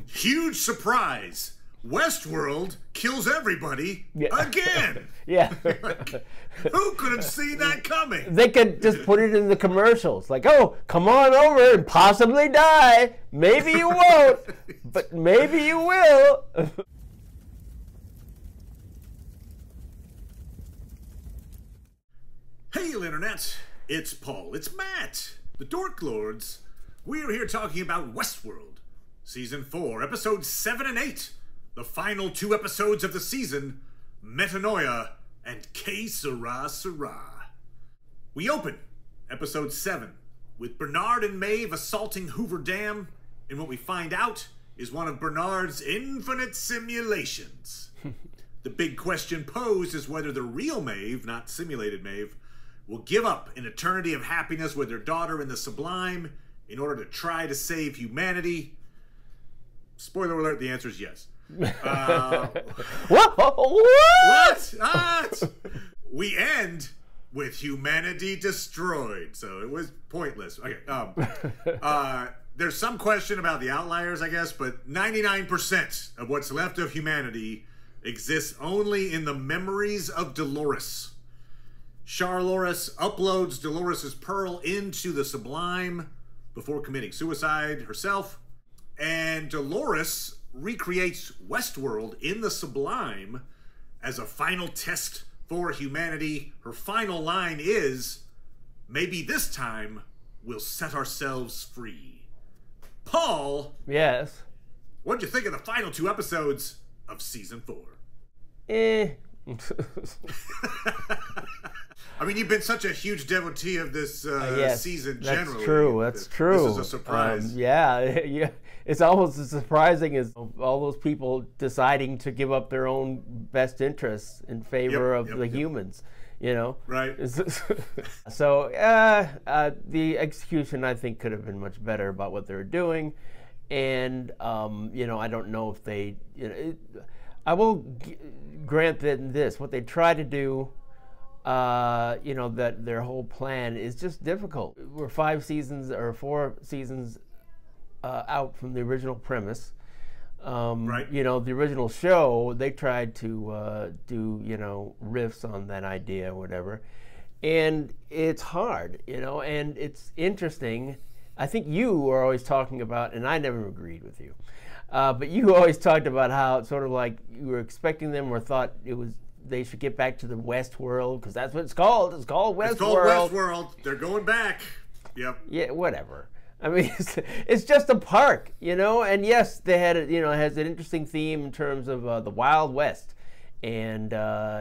Huge surprise. Westworld kills everybody again. Yeah. Who could have seen that coming? They could just put it in the commercials. Like, oh, come on over and possibly die. Maybe you won't, but maybe you will. Hail, Internet. It's Paul. It's Matt. The Dork Lords. We're here talking about Westworld. Season 4, Episodes 7 and 8. The final 2 episodes of the season, Metanoia and Sera. We open Episode 7 with Bernard and Maeve assaulting Hoover Dam, and what we find out is one of Bernard's infinite simulations. The big question posed is whether the real Maeve, not simulated Maeve, will give up an eternity of happiness with her daughter in the sublime in order to try to save humanity. Spoiler alert, the answer is yes. What? We end with humanity destroyed, so it was pointless. Okay. There's some question about the outliers, I guess, but 99% of what's left of humanity exists only in the memories of Dolores. Charloris uploads Dolores's pearl into the sublime before committing suicide herself, and Dolores recreates Westworld in the sublime as a final test for humanity. Her final line is, maybe this time we'll set ourselves free. Paul? Yes? What'd you think of the final 2 episodes of Season 4? I mean, you've been such a huge devotee of this season generally. That's true. That's true. This is a surprise. Yeah. It's almost as surprising as all those people deciding to give up their own best interests in favor of the humans, you know? Right. So the execution, I think, could have been much better about what they were doing. And, you know, I don't know if they... I will grant them this. What they try to do... you know, that their whole plan is just difficult. We're 5 seasons or 4 seasons out from the original premise. Right. You know, the original show, they tried to do, you know, riffs on that idea or whatever. And it's hard, you know, and it's interesting. I think you were always talking about, and I never agreed with you, but you always talked about how it's sort of like you were expecting them or thought it was they should get back to the Westworld, because that's what it's called. It's called Westworld. It's called Westworld. They're going back. Yep. Yeah, whatever. I mean, it's just a park, you know. And yes, they had, you know, it has an interesting theme in terms of the Wild West, and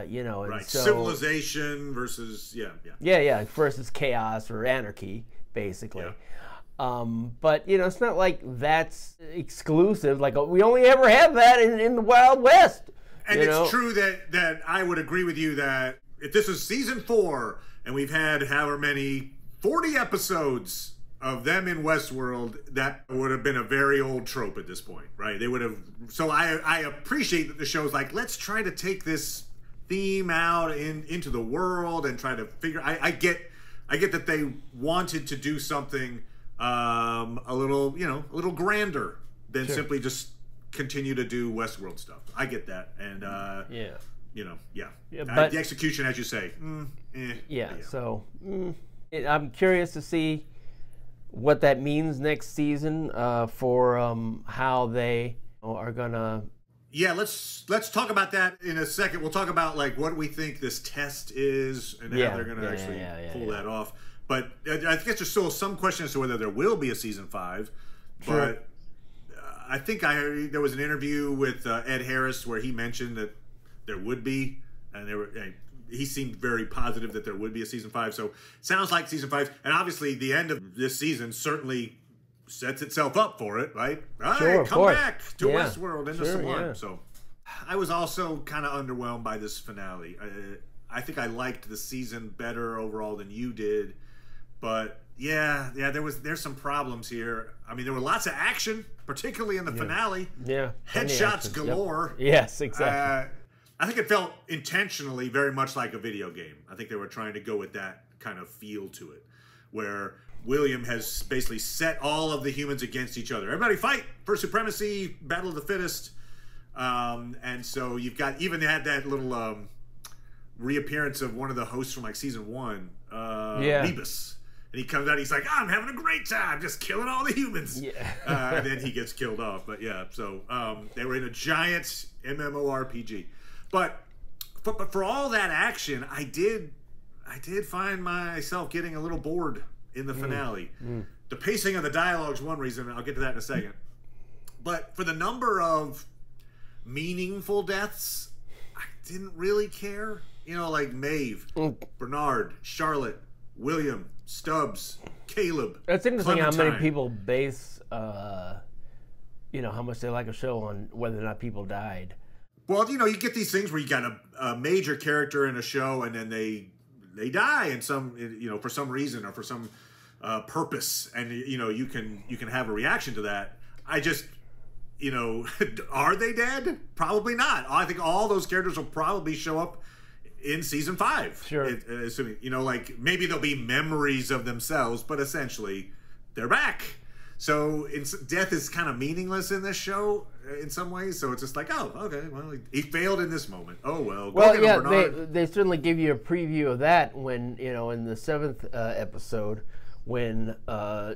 you know, and right. so, Civilization versus versus chaos or anarchy, basically. Yeah. But you know, it's not like that's exclusive. Like we only ever have that in the Wild West. And it's true that I would agree with you that if this was season 4 and we've had however many 40 episodes of them in Westworld, that would have been a very old trope at this point, right? They would have. So I appreciate that the show's like, let's try to take this theme out into the world and try to figure. I get that they wanted to do something a little grander than simply just continue to do Westworld stuff. I get that, and but the execution, as you say, So I'm curious to see what that means next season for how they are gonna. Yeah, let's talk about that in a second. We'll talk about like what we think this test is and how they're gonna pull that off. But I guess there's still some question as to whether there will be a season 5. But I think there was an interview with Ed Harris where he mentioned that there would be, and he seemed very positive that there would be a season 5. So sounds like season 5, and obviously the end of this season certainly sets itself up for it, right? All right, come back to Westworld in the sublime. Yeah. So I was also kind of underwhelmed by this finale. I think I liked the season better overall than you did, but there's some problems here. I mean, there were lots of action, particularly in the finale. Yeah. Headshots galore. Yep. Yes, exactly. I think it felt intentionally very much like a video game. I think they were trying to go with that kind of feel to it, where William has basically set all of the humans against each other. Everybody fight for supremacy, battle of the fittest. And so you've got, even they had that little reappearance of one of the hosts from like season 1, Rebus. And he comes out, he's like, I'm having a great time just killing all the humans. Yeah. And then he gets killed off. But yeah, so they were in a giant MMORPG. But for all that action, I did find myself getting a little bored in the finale. The pacing of the dialogue is one reason, and I'll get to that in a second. But for the number of meaningful deaths, I didn't really care. You know, like Maeve, Bernard, Charlotte, William, Stubbs, Caleb. It's interesting Clementine. how many people base, you know, how much they like a show on whether or not people died. Well, you know, you get these things where you got a major character in a show and then they die in some, you know, for some reason or for some purpose, and you know, you can have a reaction to that. I just, you know, are they dead? Probably not. I think all those characters will probably show up in season 5. Sure. Assuming, you know, like maybe there'll be memories of themselves, but essentially they're back. So death is kind of meaningless in this show in some ways. So it's just like, oh, okay, well, he failed in this moment. Oh, well. Well, yeah, they certainly give you a preview of that when, you know, in the 7th episode, when,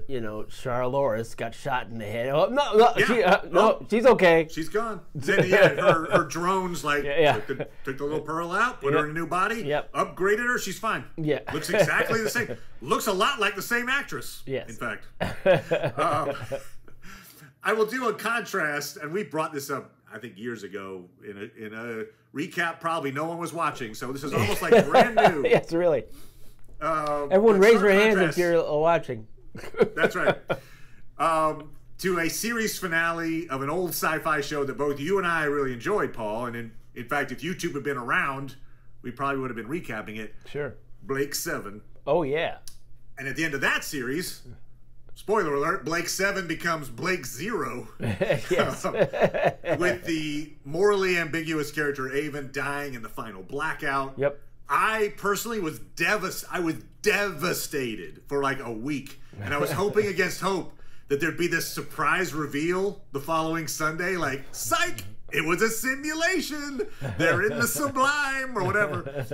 you know, Charloris got shot in the head. Oh, no, she's okay. She's gone. Then, her drones, like, took the little pearl out, put her in a new body, upgraded her, she's fine. Yeah. Looks exactly the same. Looks a lot like the same actress, in fact. I will do a contrast, and we brought this up, I think, years ago in a recap. Probably no one was watching, so this is almost like brand new. Yes, really. Everyone raise your hands if you're watching. That's right. To a series finale of an old sci-fi show that both you and I really enjoyed, Paul. And in fact, if YouTube had been around, we probably would have been recapping it. Sure. Blake 7. Oh, yeah. And at the end of that series, spoiler alert, Blake 7 becomes Blake 0. Yes. With the morally ambiguous character Avon dying in the final blackout. Yep. I personally was devastated for like a week. And I was hoping against hope that there'd be this surprise reveal the following Sunday, like, psych, it was a simulation. They're in the sublime or whatever.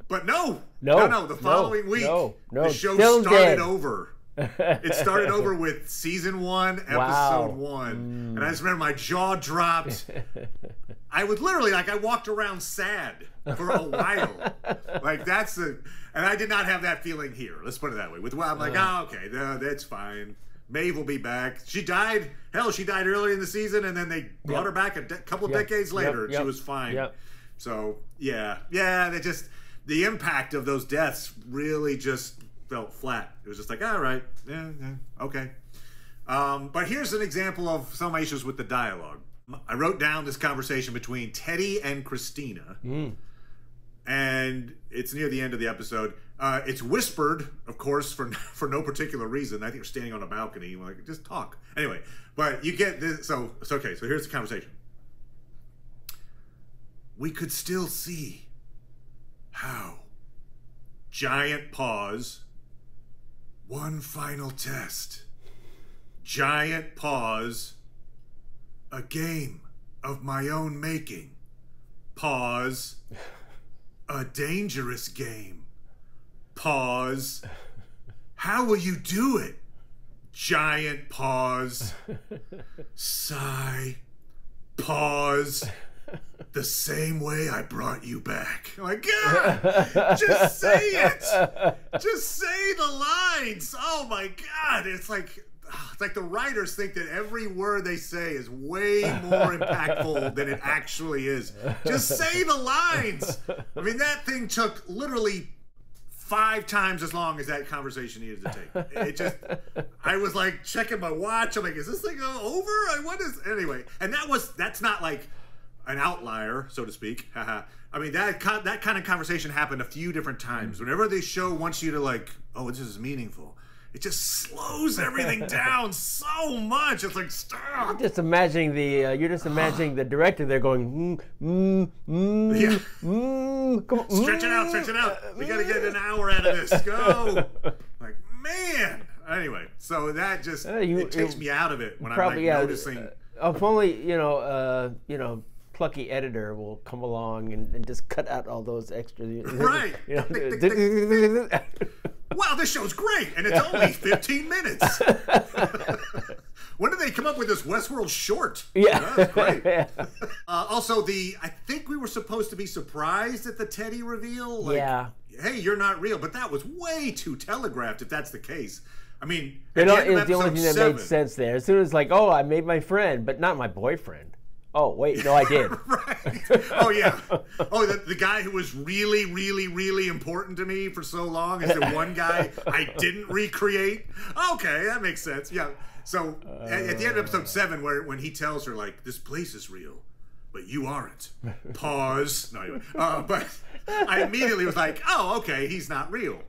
But no. The following week, the show started over. It started over with season 1, episode 1. And I just remember my jaw dropped. I was literally like, I walked around sad for a while. Like, and I did not have that feeling here. Let's put it that way. I'm like, okay, that's fine. Maeve will be back. She died. Hell, she died early in the season, and then they brought her back a couple of decades later, and she was fine. So, yeah, the impact of those deaths really just felt flat. It was just like, all right, okay. But here's an example of some issues with the dialogue. I wrote down this conversation between Teddy and Christina, and it's near the end of the episode. It's whispered, of course, for no particular reason. I think they're standing on a balcony, like, just talk. Anyway, but you get this. So it's okay. So here's the conversation. We could still see how. Giant pause. One final test. Giant pause. A game of my own making. Pause. A dangerous game. Pause. How will you do it? Giant pause. Sigh. Pause. The same way I brought you back. I'm like, God, just say it. Just say the lines. Oh my God. It's like the writers think that every word they say is way more impactful than it actually is. Just say the lines. I mean, that thing took literally 5 times as long as that conversation needed to take. It just, I was like checking my watch. I'm like, is this thing over? Anyway, and that's not like an outlier, so to speak. I mean, that kind of conversation happened a few different times. Whenever the show wants you to like, oh, this is meaningful, it just slows everything down so much. It's like, stop. You're just imagining the director there going, come on, stretch it out. We got to get an hour out of this. Go. Like, man. Anyway, so that just it takes me out of it when I'm like noticing. If only plucky editor will come along and just cut out all those extra. Right. Wow, this show's great, and it's only 15 minutes. When did they come up with this Westworld short? Yeah, that's great. Also, I think we were supposed to be surprised at the Teddy reveal. Like, hey, you're not real, but that was way too telegraphed. If that's the case, I mean, it's the only thing that made sense there. As soon as like, oh, I made my friend, but not my boyfriend. Oh, wait, no, I did. Right. Oh, yeah. Oh, the guy who was really, really, really important to me for so long is the one guy I didn't recreate. Okay, that makes sense. Yeah. So at the end of episode 7, when he tells her, like, this place is real, but you aren't. Pause. No, anyway. But I immediately was like, oh, okay, he's not real.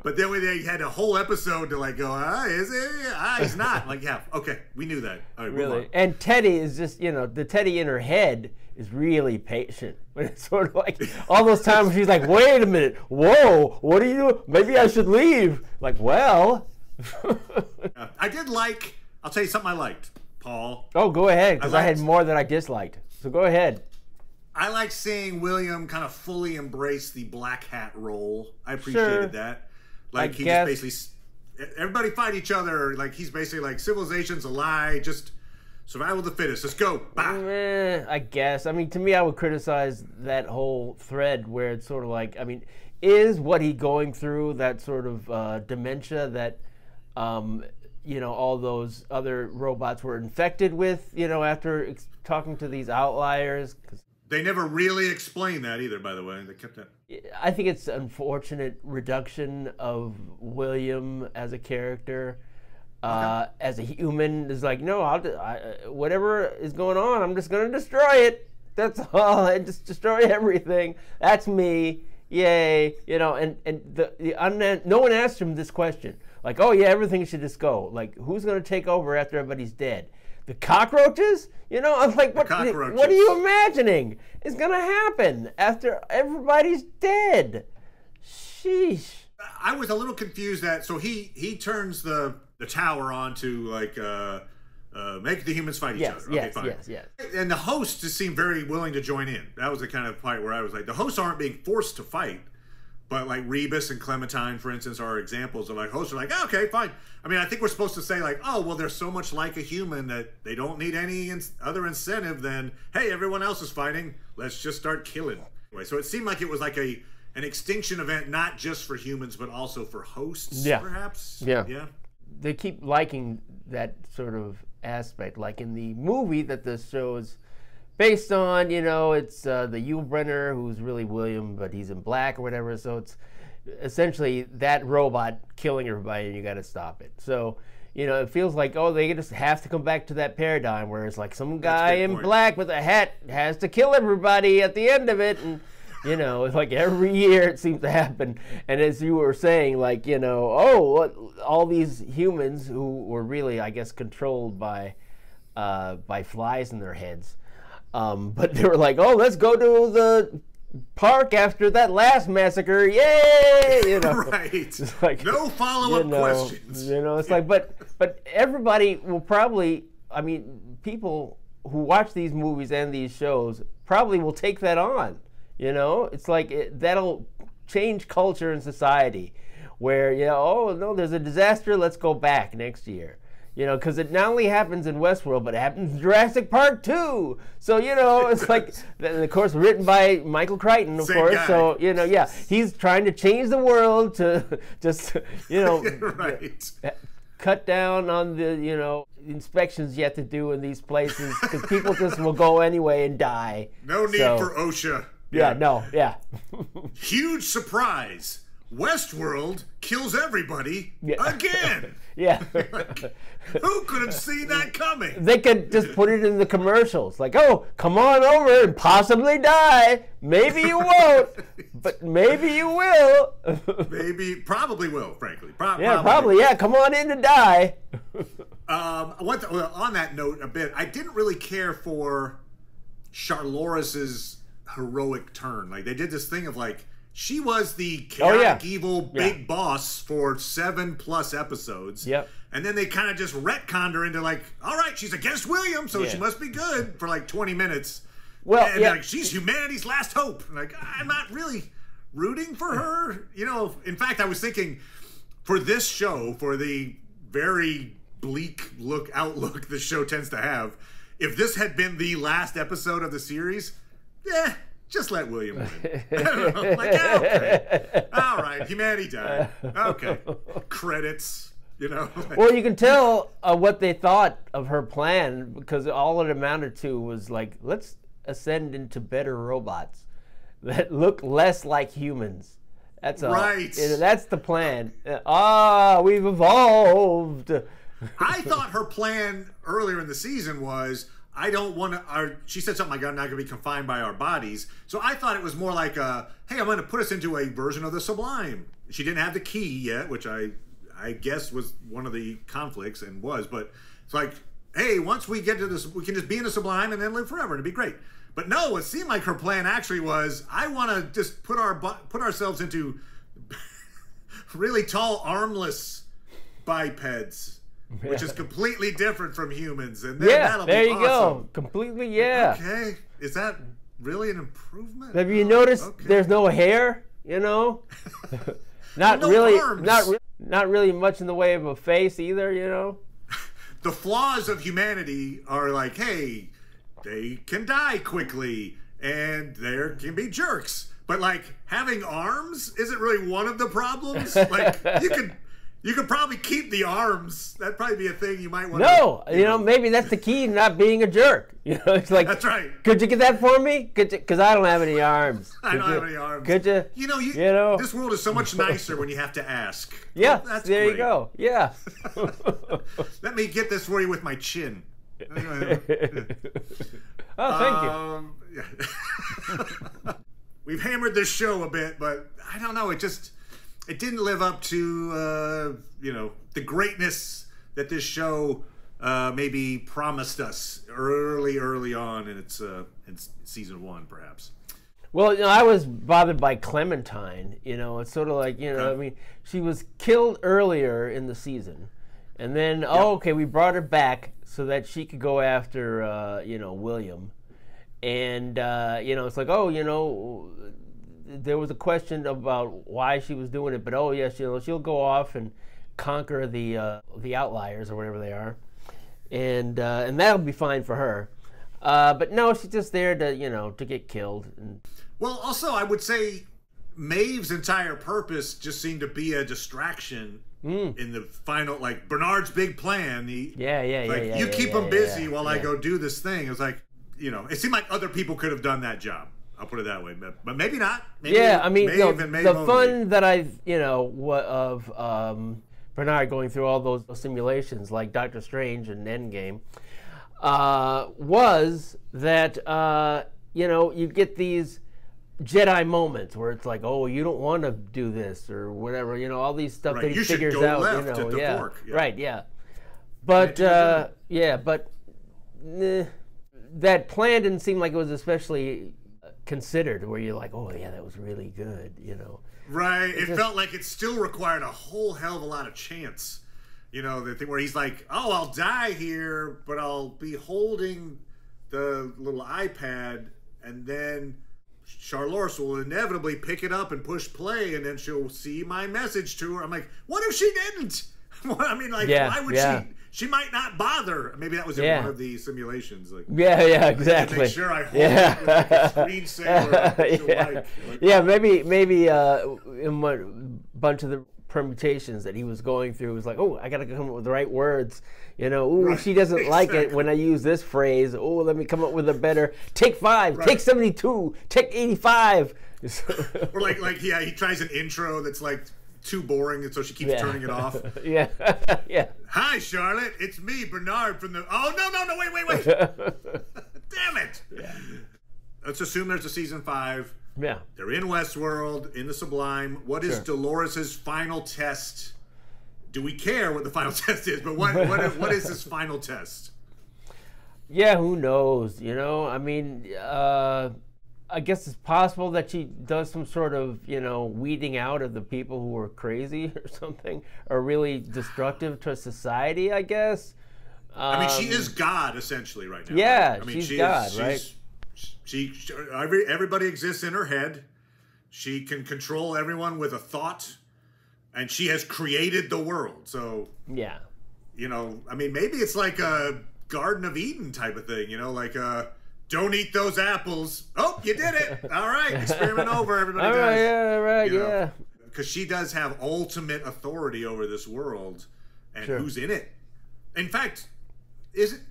But then they had a whole episode to like go, is he? He's not. Like, yeah, okay, we knew that. Right, really? And Teddy is just, the Teddy in her head is really patient. But it's sort of like all those times she's like, wait a minute, whoa, what are you doing? Maybe I should leave. Like, well. I did like, I'll tell you something I liked, Paul. Oh, go ahead, because I had more that I disliked. So go ahead. I like seeing William kind of fully embrace the black hat role. I appreciated that. Like, he just basically, everybody fight each other. Like, he's basically like, civilization's a lie. Just survival of the fittest. Let's go. I guess. I mean, to me, I would criticize that whole thread where it's sort of like, I mean, is what he going through that sort of dementia that, all those other robots were infected with, after talking to these outliers? They never really explained that either, by the way. They kept that. I think it's an unfortunate reduction of William as a character. As a human, is like, no, whatever is going on, I'm just going to destroy it. That's all. I just destroy everything. That's me. Yay. And no one asked him this question. Like, oh, yeah, everything should just go. Like, who's going to take over after everybody's dead? The cockroaches? I was like, what are you imagining is going to happen after everybody's dead? Sheesh. I was a little confused that, so he turns the tower on to, like, make the humans fight each other. Okay, fine. Yes. And the hosts just seemed very willing to join in. That was the kind of part where I was like, the hosts aren't being forced to fight. But like Rebus and Clementine, for instance, are examples of like hosts are like, oh, okay, fine. I mean, I think we're supposed to say like, oh, well, they're so much like a human that they don't need any other incentive than, hey, everyone else is fighting. Let's just start killing. Anyway, so it seemed like it was like an extinction event, not just for humans, but also for hosts, perhaps. Yeah. They keep liking that sort of aspect. Like in the movie that the show is based on, it's the Yul Brynner, who's really William, but he's in black or whatever. So it's essentially that robot killing everybody, and you got to stop it. So, it feels like, oh, they just have to come back to that paradigm where it's like some guy in black with a hat has to kill everybody at the end of it. And, it's like every year it seems to happen. And as you were saying, like, all these humans who were really, I guess, controlled by flies in their heads. But they were like, oh, let's go to the park after that last massacre. Yay! Right. It's like, no follow-up questions. It's like, but everybody will probably, I mean, people who watch these movies and these shows probably will take that on. It's like that'll change culture and society where, oh, no, there's a disaster. Let's go back next year. Because it not only happens in Westworld, but it happens in Jurassic Park too. So, it's like, of course, written by Michael Crichton, of course. Guy. So, he's trying to change the world to just, right. Cut down on the, inspections you have to do in these places because people just will go anyway and die. No need for OSHA. Yeah. Huge surprise. Westworld kills everybody again. Yeah. Who could have seen that coming? They could just put it in the commercials. Like, oh, come on over and possibly die. Maybe you won't, but maybe you will. Probably will, frankly. Probably. Yeah, come on in to die. On that note a bit, I didn't really care for Charloris's heroic turn. Like, they did this thing of like, she was the chaotic, evil, big boss for 7+ episodes. Yep. And then they kind of just retconned her into like, all right, she's against William, so she must be good for like 20 minutes. Well, and like, she's humanity's last hope. And like, I'm not really rooting for her. You know, in fact, I was thinking for this show, for the very bleak outlook the show tends to have, if this had been the last episode of the series, just let William win. I don't know. Like, okay. All right, humanity died. Okay. Credits, you know. Well, you can tell what they thought of her plan, because all it amounted to was like, let's ascend into better robots that look less like humans. That's all. Right. That's the plan. We've evolved. I thought her plan earlier in the season was, I don't want to, she said something like, I'm not going to be confined by our bodies. So I thought it was more like, hey, I'm going to put us into a version of the Sublime. She didn't have the key yet, which I guess was one of the conflicts and was, but it's like, hey, once we get to this, we can just be in the Sublime and then live forever. It'd be great. But no, it seemed like her plan actually was, I want to just put ourselves into really tall, armless bipeds, which is completely different from humans. And then that'll be awesome. There you go. Completely, Okay. Is that really an improvement? Have you noticed there's no hair, you know? Not really much in the way of a face either, you know? The flaws of humanity are like, hey, they can die quickly, and there can be jerks. But like having arms isn't really one of the problems. Like you could probably keep the arms. That'd probably be a thing you might want. No, you know, maybe that's the key to not being a jerk. You know, it's like, that's right. Could you get that for me? Because I don't have any arms. I don't have any arms. Could you? You know, this world is so much nicer when you have to ask. Yeah, well, that's there great. You go. Yeah. Let me get this for you with my chin. Oh, thank you. We've hammered this show a bit, but I don't know. It didn't live up to the greatness that this show maybe promised us early on in its season 1, perhaps. Well, I was bothered by Clementine. You know, it's sort of like, I mean, she was killed earlier in the season, and then we brought her back so that she could go after William, and it's like, there was a question about why she was doing it, but she'll go off and conquer the outliers or whatever they are, and that'll be fine for her. But no, she's just there to get killed. Well, also I would say Maeve's entire purpose just seemed to be a distraction in the final, like Bernard's big plan. You keep him busy while I go do this thing. It was like, it seemed like other people could have done that job. I'll put it that way, but maybe not. Maybe I mean, Maeve the fun that of Bernard going through all those simulations, like Doctor Strange and Endgame, was that you get these Jedi moments where it's like, oh, you don't want to do this or whatever, all these stuff that he figures out. Dork. Right, but that plan didn't seem like it was especially considered, where you're like, oh yeah, that was really good, Right. It felt like it still required a whole hell of a lot of chance. The thing where he's like, oh, I'll die here, but I'll be holding the little iPad, and then Charlotte will inevitably pick it up and push play, and then she'll see my message to her. I'm like, what if she didn't? I mean, like, why would she? She might not bother. Maybe that was in one of the simulations. Like, exactly. Make sure I hold it with like a screensaver. Maybe in a bunch of the permutations that he was going through, was like, oh, I gotta come up with the right words. She doesn't like it when I use this phrase. Oh, let me come up with a better. Take 5. Take 72. Take 85. Or he tries an intro that's like too boring, and so she keeps turning it off. Yeah. Hi, Charlotte. It's me, Bernard from the. Oh no! Wait! Damn it! Yeah. Let's assume there's a season 5. Yeah. They're in Westworld, in the Sublime. What is Dolores's final test? Do we care what the final test is? But what is his final test? Yeah, who knows? I mean, I guess it's possible that she does some sort of, weeding out of the people who are crazy or something, or really destructive to society, I guess. I mean, she is God essentially right now. Yeah, right? I mean, she's God, right? Everybody exists in her head. She can control everyone with a thought, and she has created the world. So yeah, I mean, maybe it's like a Garden of Eden type of thing. Like don't eat those apples. Oh, you did it. All right, experiment over. Everybody all does. Right, yeah, right, yeah. Because she does have ultimate authority over this world, and who's in it. In fact, is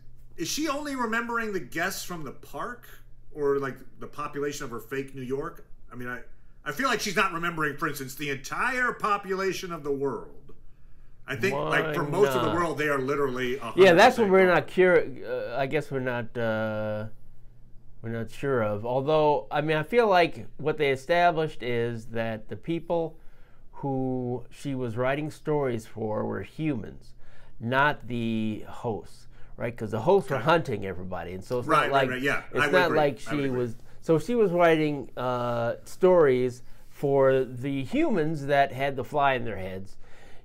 she only remembering the guests from the park, or like the population of her fake New York? I mean, I feel like she's not remembering, for instance, the entire population of the world. I think, like for most of the world, they are literally 100%. Yeah, that's what we're not I guess we're not sure of. Although, I mean, I feel like what they established is that the people who she was writing stories for were humans, not the hosts, right? Because the hosts were hunting everybody, and so it's not like it's not like she was. So she was writing stories for the humans that had the fly in their heads.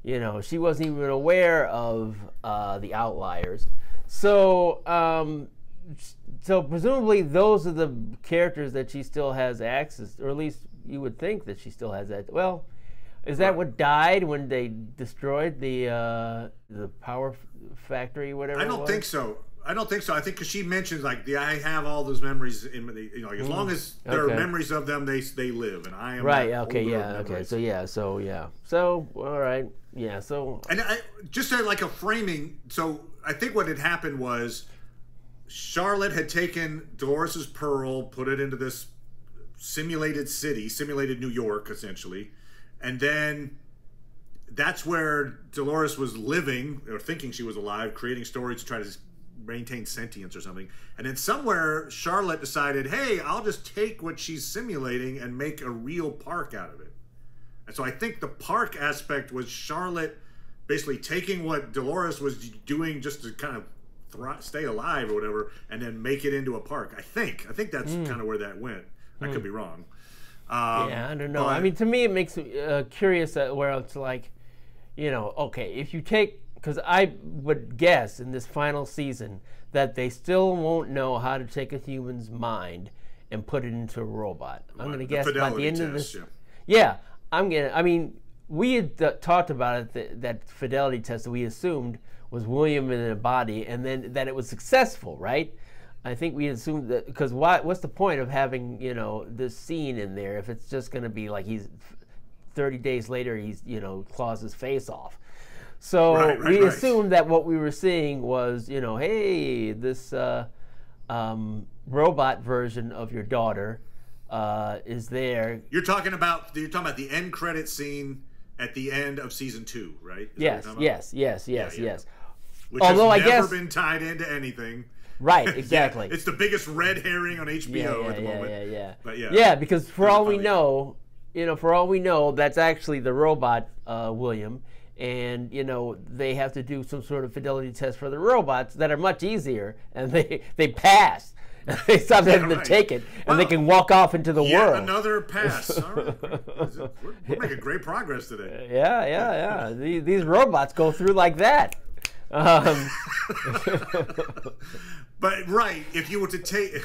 She wasn't even aware of the outliers. So, so presumably those are the characters that she still has access, or at least you would think that she still has that. Well, is that what died when they destroyed the power factory, whatever? I don't think so. I think because she mentions like I have all those memories in the like as long as there are memories of them, they live, and I am right. Okay. Yeah. Okay. So all right. Yeah. So and I just say like a framing. So I think what had happened was Charlotte had taken Dolores's pearl, put it into this simulated city, simulated New York, essentially, and then that's where Dolores was living or thinking she was alive, creating stories to try to maintain sentience or something. And then somewhere Charlotte decided, hey, I'll just take what she's simulating and make a real park out of it. And so I think the park aspect was Charlotte basically taking what Dolores was doing just to kind of stay alive or whatever, and then make it into a park. I think that's kind of where that went. I could be wrong. Yeah, I don't know. I mean, to me, it makes me curious where it's like, okay, if you take, because I would guess in this final season that they still won't know how to take a human's mind and put it into a robot. I'm going to guess by the end of this. Yeah, I mean, we had talked about it, that fidelity test that we assumed was William in a body, and then that it was successful, right? I think we assumed that, because what's the point of having, this scene in there if it's just going to be like he's 30 days later he's, claws his face off. So we assumed that what we were seeing was, hey, this robot version of your daughter is there. You're talking about the end credit scene at the end of season 2, right? Yes. Which although has never been tied into anything. Right, exactly. It's the biggest red herring on HBO at the moment. But yeah, because for all we know, that's actually the robot William. And they have to do some sort of fidelity test for the robots that are much easier, and they pass. They stop having to take it, and they can walk off into the world. Another pass. All right. We're making great progress today. Yeah. These robots go through like that. But if you were to take.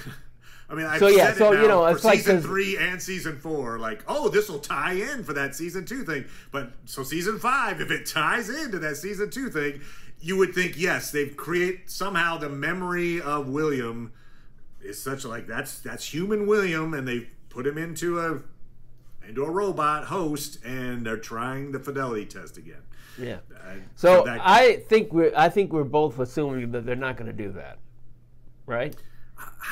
I mean, I've said it now for season 3 and season 4, like, this will tie in for that season 2 thing. But so season 5, if it ties into that season 2 thing, you would think, yes, they've created somehow the memory of William is such like that's human William, and they put him into a robot host, and they're trying the fidelity test again. Yeah. So I think we're both assuming that they're not going to do that, right?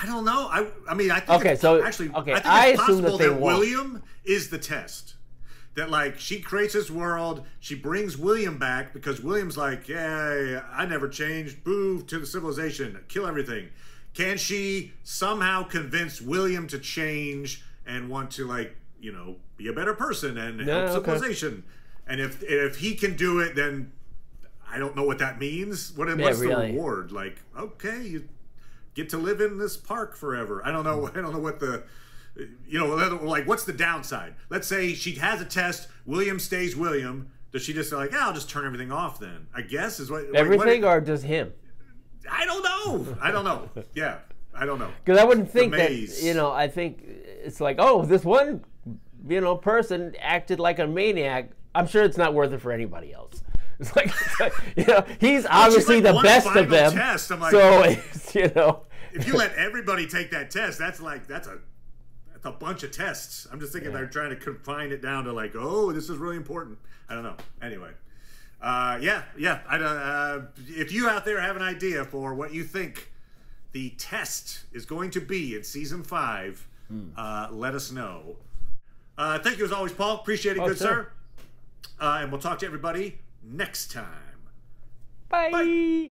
I don't know. I mean, I think it's possible that William is the test. That like she creates this world, she brings William back because William's like, yeah, I never changed. Boo to the civilization, kill everything. Can she somehow convince William to change and want to be a better person and help civilization? And if he can do it, then I don't know what that means. What's the reward? Like, okay, you get to live in this park forever. I don't know what the You know, like, what's the downside? Let's say she has a test. William stays William. Does she just like, I'll just turn everything off then? I guess is what everything, or just him? I don't know. I don't know. Yeah, I don't know. Because I wouldn't think that. You know, I think it's like, oh, this one, you know, person acted like a maniac. I'm sure it's not worth it for anybody else. It's like you know, he's obviously the best of them. Test. I'm like, so it's, you know, if you let everybody take that test, that's a bunch of tests. I'm just thinking they're trying to confine it down to like, oh, this is really important. I don't know. Anyway, if you out there have an idea for what you think the test is going to be in season 5, let us know. Thank you as always, Paul. Appreciate it, good sir. And we'll talk to everybody next time. Bye.